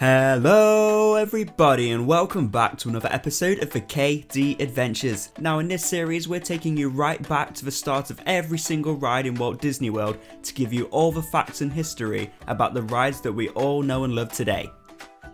Hello everybody and welcome back to another episode of the KD Adventures. Now in this series we're taking you right back to the start of every single ride in Walt Disney World to give you all the facts and history about the rides that we all know and love today.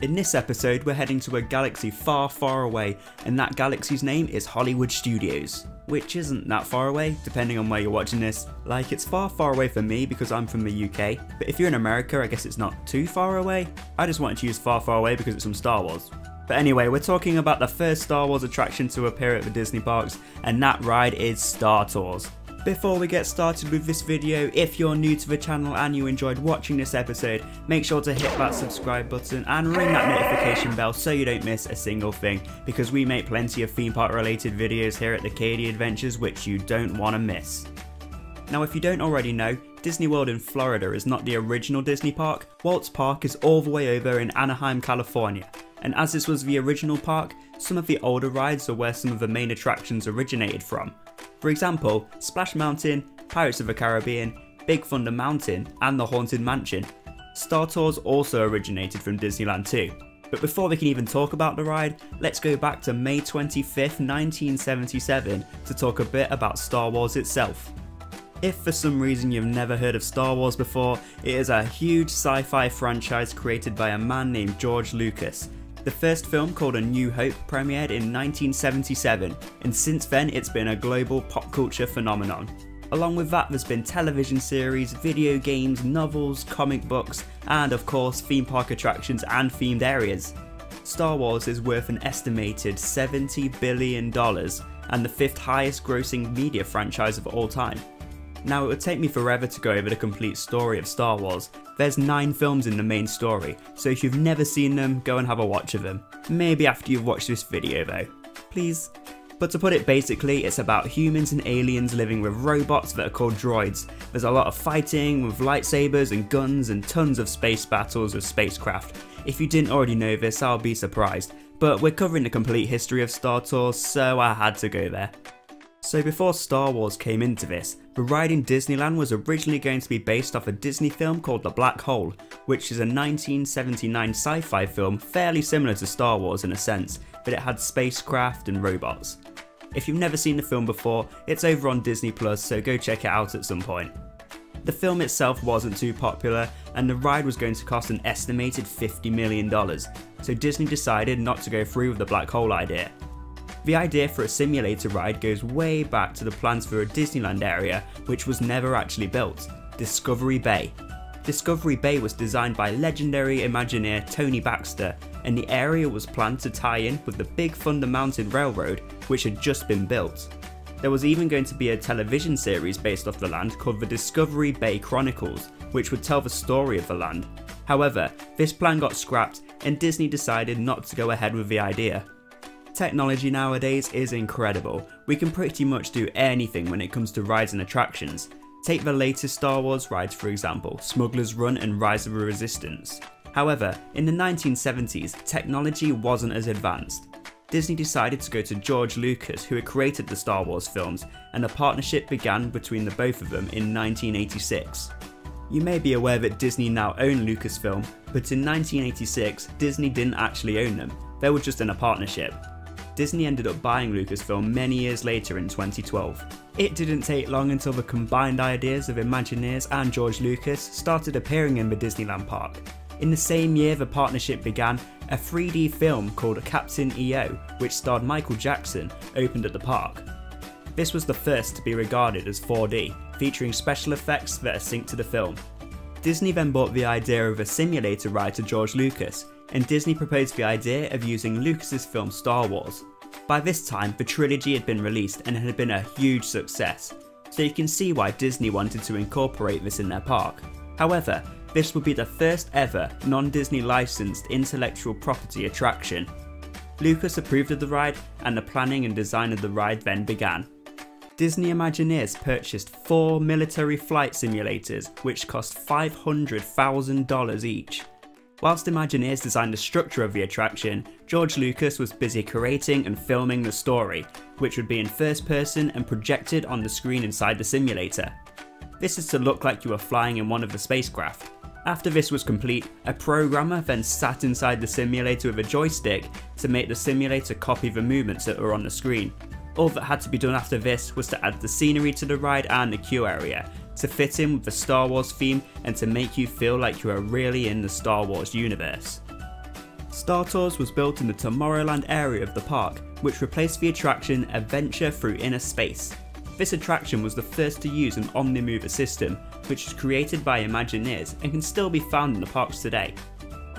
In this episode we're heading to a galaxy far, far away, and that galaxy's name is Hollywood Studios. Which isn't that far away, depending on where you're watching this. Like, it's far, far away for me because I'm from the UK, but if you're in America I guess it's not too far away. I just wanted to use far, far away because it's from Star Wars. But anyway, we're talking about the first Star Wars attraction to appear at the Disney parks, and that ride is Star Tours. Before we get started with this video, if you're new to the channel and you enjoyed watching this episode, make sure to hit that subscribe button and ring that notification bell so you don't miss a single thing, because we make plenty of theme park related videos here at the KD Adventures which you don't want to miss. Now if you don't already know, Disney World in Florida is not the original Disney park. Walt's Park is all the way over in Anaheim, California, and as this was the original park, some of the older rides are where some of the main attractions originated from. For example, Splash Mountain, Pirates of the Caribbean, Big Thunder Mountain and the Haunted Mansion. Star Tours also originated from Disneyland too. But before we can even talk about the ride, let's go back to May 25th, 1977 to talk a bit about Star Wars itself. If for some reason you've never heard of Star Wars before, it is a huge sci-fi franchise created by a man named George Lucas. The first film, called A New Hope, premiered in 1977, and since then it's been a global pop culture phenomenon. Along with that, there's been television series, video games, novels, comic books, and of course theme park attractions and themed areas. Star Wars is worth an estimated $70 billion and the 5th highest grossing media franchise of all time. Now it would take me forever to go over the complete story of Star Wars. There's 9 films in the main story, so if you've never seen them, go and have a watch of them. Maybe after you've watched this video though. Please. But to put it basically, it's about humans and aliens living with robots that are called droids. There's a lot of fighting with lightsabers and guns and tons of space battles with spacecraft. If you didn't already know this, I'll be surprised. But we're covering the complete history of Star Tours, so I had to go there. So before Star Wars came into this, the ride in Disneyland was originally going to be based off a Disney film called The Black Hole, which is a 1979 sci-fi film fairly similar to Star Wars in a sense, but it had spacecraft and robots. If you've never seen the film before, it's over on Disney Plus, so go check it out at some point. The film itself wasn't too popular, and the ride was going to cost an estimated $50 million, so Disney decided not to go through with the Black Hole idea. The idea for a simulator ride goes way back to the plans for a Disneyland area which was never actually built, Discovery Bay. Discovery Bay was designed by legendary Imagineer Tony Baxter, and the area was planned to tie in with the Big Thunder Mountain Railroad which had just been built. There was even going to be a television series based off the land called the Discovery Bay Chronicles, which would tell the story of the land. However, this plan got scrapped and Disney decided not to go ahead with the idea. Technology nowadays is incredible. We can pretty much do anything when it comes to rides and attractions. Take the latest Star Wars rides for example, Smuggler's Run and Rise of the Resistance. However, in the 1970s, technology wasn't as advanced. Disney decided to go to George Lucas, who had created the Star Wars films, and a partnership began between the both of them in 1986. You may be aware that Disney now own Lucasfilm, but in 1986, Disney didn't actually own them. They were just in a partnership. Disney ended up buying Lucasfilm many years later in 2012. It didn't take long until the combined ideas of Imagineers and George Lucas started appearing in the Disneyland park. In the same year the partnership began, a 3D film called Captain EO, which starred Michael Jackson, opened at the park. This was the first to be regarded as 4D, featuring special effects that are synced to the film. Disney then brought the idea of a simulator ride to George Lucas, and Disney proposed the idea of using Lucas's film Star Wars. By this time, the trilogy had been released and it had been a huge success, so you can see why Disney wanted to incorporate this in their park. However, this would be the first ever non-Disney licensed intellectual property attraction. Lucas approved of the ride, and the planning and design of the ride then began. Disney Imagineers purchased 4 military flight simulators which cost $500,000 each. Whilst Imagineers designed the structure of the attraction, George Lucas was busy creating and filming the story, which would be in first person and projected on the screen inside the simulator. This is to look like you are flying in one of the spacecraft. After this was complete, a programmer then sat inside the simulator with a joystick to make the simulator copy the movements that were on the screen. All that had to be done after this was to add the scenery to the ride and the queue area, to fit in with the Star Wars theme and to make you feel like you are really in the Star Wars universe. Star Tours was built in the Tomorrowland area of the park, which replaced the attraction Adventure Through Inner Space. This attraction was the first to use an Omnimover system, which was created by Imagineers and can still be found in the parks today.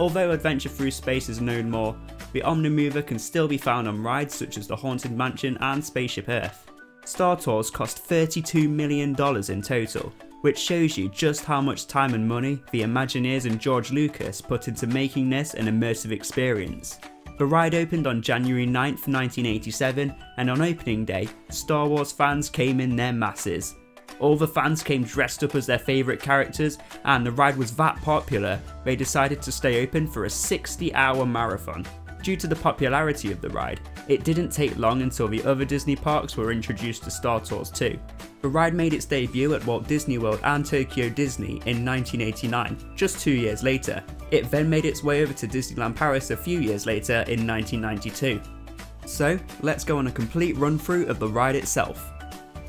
Although Adventure Through Space is known more, the Omnimover can still be found on rides such as the Haunted Mansion and Spaceship Earth. Star Tours cost $32 million in total, which shows you just how much time and money the Imagineers and George Lucas put into making this an immersive experience. The ride opened on January 9th, 1987, and on opening day, Star Wars fans came in their masses. All the fans came dressed up as their favourite characters, and the ride was that popular, they decided to stay open for a 60-hour marathon. Due to the popularity of the ride, it didn't take long until the other Disney parks were introduced to Star Tours too. The ride made its debut at Walt Disney World and Tokyo Disney in 1989, just 2 years later. It then made its way over to Disneyland Paris a few years later in 1992. So, let's go on a complete run through of the ride itself.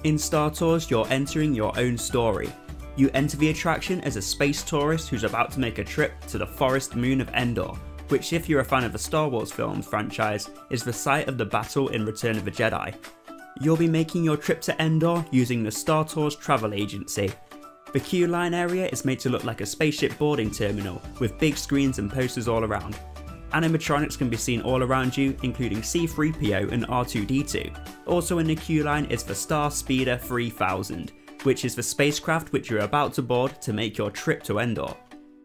In Star Tours, you're entering your own story. You enter the attraction as a space tourist who's about to make a trip to the forest moon of Endor, which, if you're a fan of the Star Wars films franchise, is the site of the battle in Return of the Jedi. You'll be making your trip to Endor using the Star Tours travel agency. The queue line area is made to look like a spaceship boarding terminal, with big screens and posters all around. Animatronics can be seen all around you, including C-3PO and R2-D2. Also in the queue line is the Star Speeder 3000, which is the spacecraft which you're about to board to make your trip to Endor.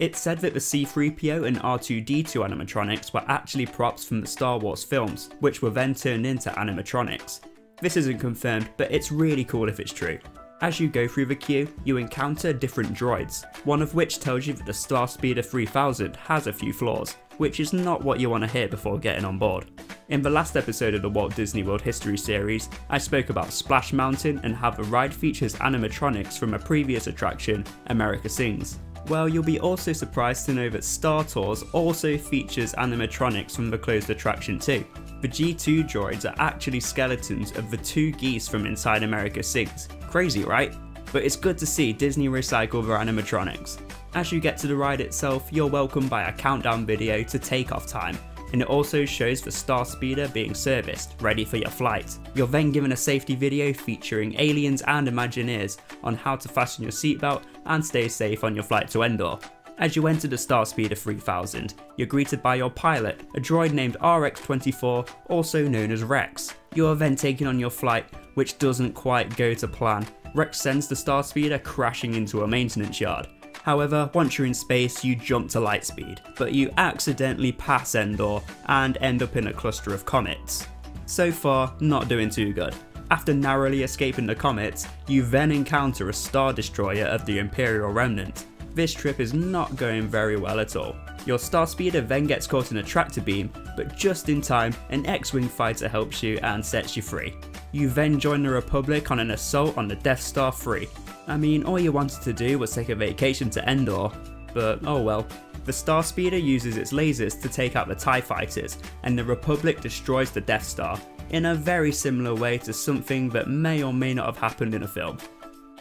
It's said that the C-3PO and R2-D2 animatronics were actually props from the Star Wars films, which were then turned into animatronics. This isn't confirmed, but it's really cool if it's true. As you go through the queue, you encounter different droids, one of which tells you that the Star Speeder 3000 has a few flaws, which is not what you want to hear before getting on board. In the last episode of the Walt Disney World History series, I spoke about Splash Mountain and how the ride features animatronics from a previous attraction, America Sings. Well, you'll be also surprised to know that Star Tours also features animatronics from the closed attraction too. The G2 droids are actually skeletons of the two geese from inside America Sings. Crazy, right? But it's good to see Disney recycle their animatronics. As you get to the ride itself, you're welcomed by a countdown video to takeoff time, and it also shows the Star Speeder being serviced, ready for your flight. You're then given a safety video featuring aliens and Imagineers on how to fasten your seatbelt and stay safe on your flight to Endor. As you enter the Star Speeder 3000, you're greeted by your pilot, a droid named RX-24, also known as Rex. You are then taken on your flight, which doesn't quite go to plan. Rex sends the Star Speeder crashing into a maintenance yard. However, once you're in space, you jump to light speed, but you accidentally pass Endor and end up in a cluster of comets. So far, not doing too good. After narrowly escaping the comets, you then encounter a Star Destroyer of the Imperial Remnant. This trip is not going very well at all. Your Star Speeder then gets caught in a tractor beam, but just in time, an X-Wing fighter helps you and sets you free. You then join the Republic on an assault on the Death Star free. I mean, all you wanted to do was take a vacation to Endor, but oh well. The Star Speeder uses its lasers to take out the TIE fighters, and the Republic destroys the Death Star, in a very similar way to something that may or may not have happened in a film.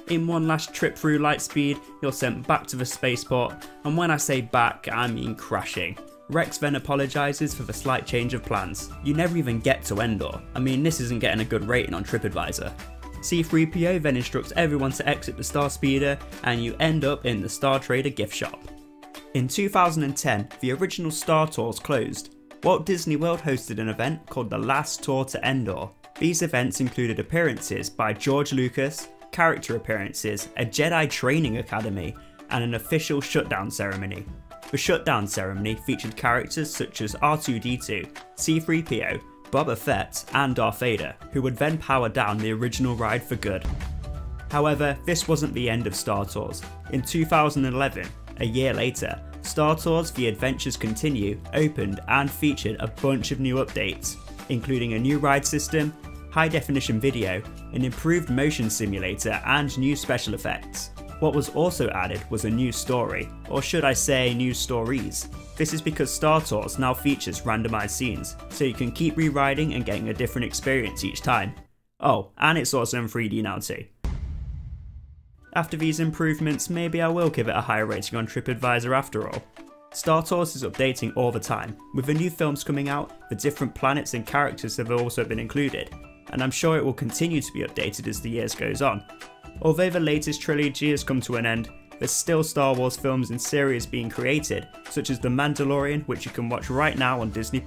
In one last trip through lightspeed, you're sent back to the spaceport, and when I say back, I mean crashing. Rex then apologises for the slight change of plans. You never even get to Endor. I mean, this isn't getting a good rating on TripAdvisor. C-3PO then instructs everyone to exit the Star Speeder, and you end up in the Star Trader gift shop. In 2010, the original Star Tours closed. Walt Disney World hosted an event called the Last Tour to Endor. These events included appearances by George Lucas, character appearances, a Jedi training academy, and an official shutdown ceremony. The shutdown ceremony featured characters such as R2-D2, C-3PO, Boba Fett, and Darth Vader, who would then power down the original ride for good. However, this wasn't the end of Star Tours. In 2011, a year later, Star Tours The Adventures Continue opened and featured a bunch of new updates, including a new ride system, high definition video, an improved motion simulator, and new special effects. What was also added was a new story, or should I say new stories. This is because Star Tours now features randomised scenes, so you can keep re-riding and getting a different experience each time. Oh, and it's also in 3D now too. After these improvements, maybe I will give it a higher rating on TripAdvisor after all. Star Tours is updating all the time. With the new films coming out, the different planets and characters have also been included, and I'm sure it will continue to be updated as the years goes on. Although the latest trilogy has come to an end, there's still Star Wars films and series being created, such as The Mandalorian, which you can watch right now on Disney+.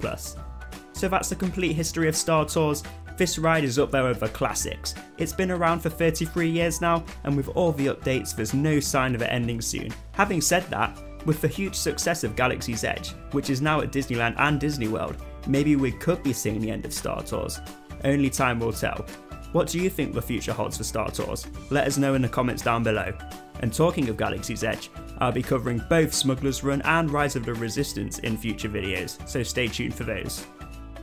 So that's the complete history of Star Tours. This ride is up there with the classics. It's been around for 33 years now, and with all the updates there's no sign of it ending soon. Having said that, with the huge success of Galaxy's Edge, which is now at Disneyland and Disney World, maybe we could be seeing the end of Star Tours. Only time will tell. What do you think the future holds for Star Tours? Let us know in the comments down below. And talking of Galaxy's Edge, I'll be covering both Smuggler's Run and Rise of the Resistance in future videos, so stay tuned for those.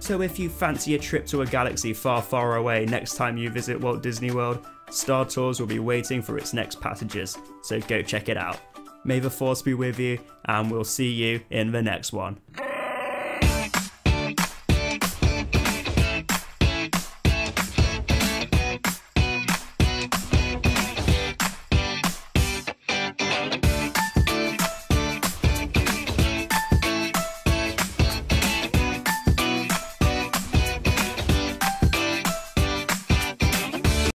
So if you fancy a trip to a galaxy far, far away next time you visit Walt Disney World, Star Tours will be waiting for its next passengers, so go check it out. May the Force be with you, and we'll see you in the next one.